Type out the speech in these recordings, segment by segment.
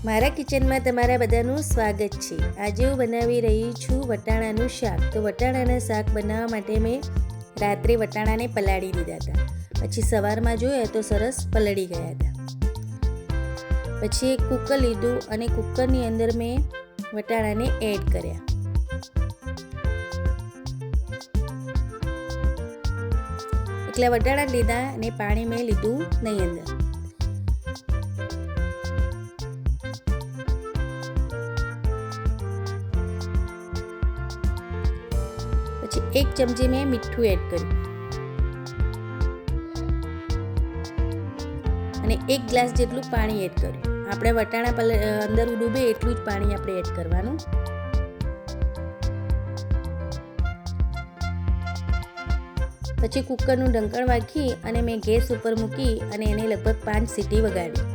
મારા કિચનમાં તમારા બધાનું સ્વાગત છે। આજે હું બનાવી રહી છું વટાણાનું શાક। તો વટાણાના શાક બનાવવા માટે મેં રાત્રે વટાણાને પલાળી દીધા હતા, પછી સવારમાં જોયા તો સરસ પલળી ગયા હતા। પછી એક કુકર લીધું અને કુકરની અંદર મેં વટાણાને એડ કર્યા। એટલા વટાણા લીધા અને પાણી મેં લીધું નહીં અંદર। પછી 1 ચમચી મેં મીઠું એડ કર્યું અને 1 ગ્લાસ જેટલું પાણી એડ કર્યું। આપણે વટાણા અંદર ડૂબે એટલું જ પાણી આપણે એડ કરવાનું। પછી કુકરનું ઢંકણ વાગી અને મેં ગેસ ઉપર મૂકી અને એને લગભગ 5 સીટી વગાડી।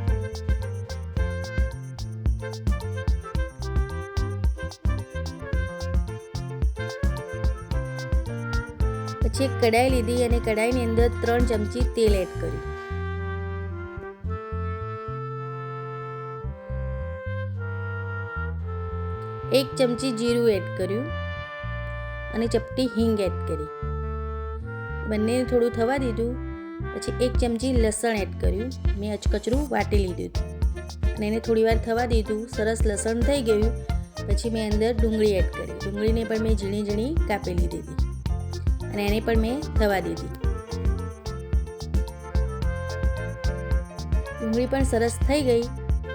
પછી એક કઢાઈ લીધી અને કઢાઈની અંદર 3 ચમચી તેલ એડ કર્યું। એક ચમચી જીરું એડ કર્યું અને ચપટી હિંગ એડ કરી। બંનેને થોડું થવા દીધું। પછી 1 ચમચી લસણ એડ કર્યું, મેં અચકચરું વાટી લીધું હતું અને એને થોડી વાર થવા દીધું। સરસ લસણ થઈ ગયું પછી મેં અંદર ડુંગળી એડ કરી। ડુંગળીને પણ મેં ઝીણી ઝીણી કાપી લીધી હતી અને એને પણ મેં થવા દીધી। ડુંગળી પણ સરસ થઈ ગઈ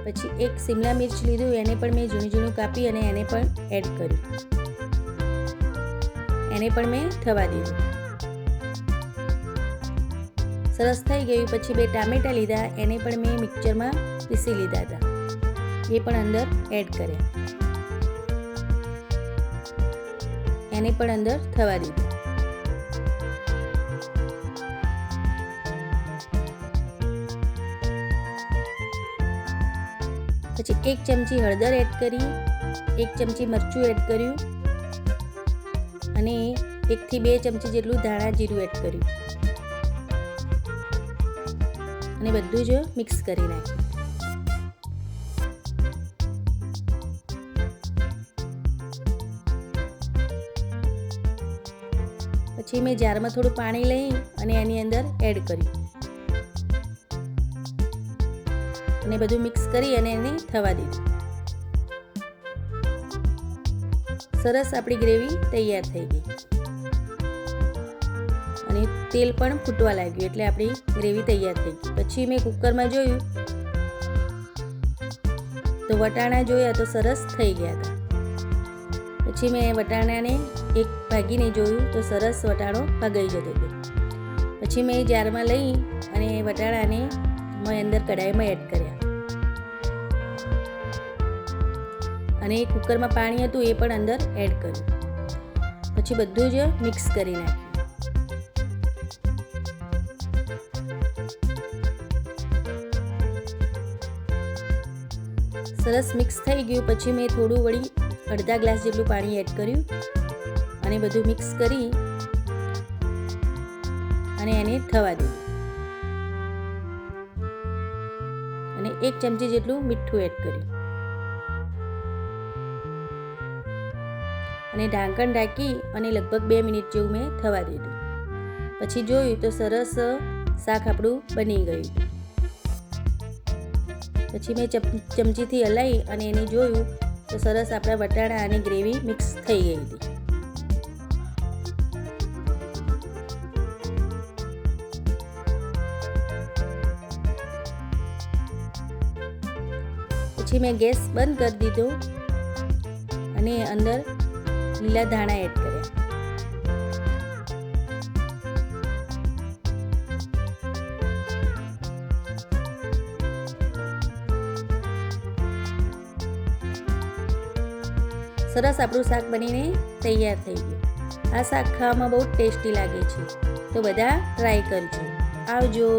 પછી એક શિમલા મિર્ચ લીધું, એને પણ મેં ઝીણું ઝીણું કાપી અને એને પણ એડ કર્યું, એને પણ મેં થવા દીધું। સરસ થઈ ગયું પછી 2 ટામેટાં લીધા, એને પણ મેં મિક્સરમાં પીસી લીધા હતા, એ પણ અંદર એડ કર્યા, એને પણ અંદર થવા દીધું। પછી 1 ચમચી હળદર એડ કરી, 1 ચમચી મરચું એડ કર્યું અને 1 થી 2 ચમચી જેટલું ધાણા જીરું એડ કર્યું અને બધું જ મિક્સ કરી નાખ્યું। પછી મેં જારમાં થોડું પાણી લઈ અને એની અંદર એડ કર્યું અને બધું મિક્સ કરી અને એને થવા દીધું। સરસ આપણી ગ્રેવી તૈયાર થઈ ગઈ અને તેલ પણ ફૂટવા લાગ્યું એટલે આપણી ગ્રેવી તૈયાર થઈ ગઈ। પછી મેં કુકરમાં જોયું તો વટાણા જોયા તો સરસ થઈ ગયા હતા। પછી મેં વટાણાને એક ભાગીને જોયું તો સરસ વટાણો ભગાઈ જતો હતો। પછી મેં જારમાં લઈ અને વટાણાને મેં અંદર કઢાઈમાં એડ કર્યા અને કુકરમાં પાણી હતું એ પણ અંદર એડ કર્યું। પછી બધું જ મિક્સ કરી નાખ્યું। સરસ મિક્સ થઈ ગયું પછી મેં થોડું વળી અડધા ગ્લાસ જેટલું પાણી એડ કર્યું અને બધું મિક્સ કરી અને એને થવા દીધું અને 1 ચમચી જેટલું મીઠું એડ કર્યું અને ઢાંકણ ઢાંકી અને લગભગ 2 મિનિટ જેવું મેં થવા દીધું। પછી જોયું તો સરસ શાક આપણું બની ગયું। પછી મેં ચમચીથી હલાવી અને એને જોયું તો સરસ આપણા વટાણા અને ગ્રેવી મિક્સ થઈ ગઈ હતી। પછી મેં ગેસ બંધ કરી દીધો અને અંદર લીલા ધાણા એડ કર્યા। સરસ આપણું શાક બનીને તૈયાર થઈ ગયું। આ શાક ખાવામાં બહુ ટેસ્ટી લાગે છે, તો બધા ટ્રાય કરજો। આવજો।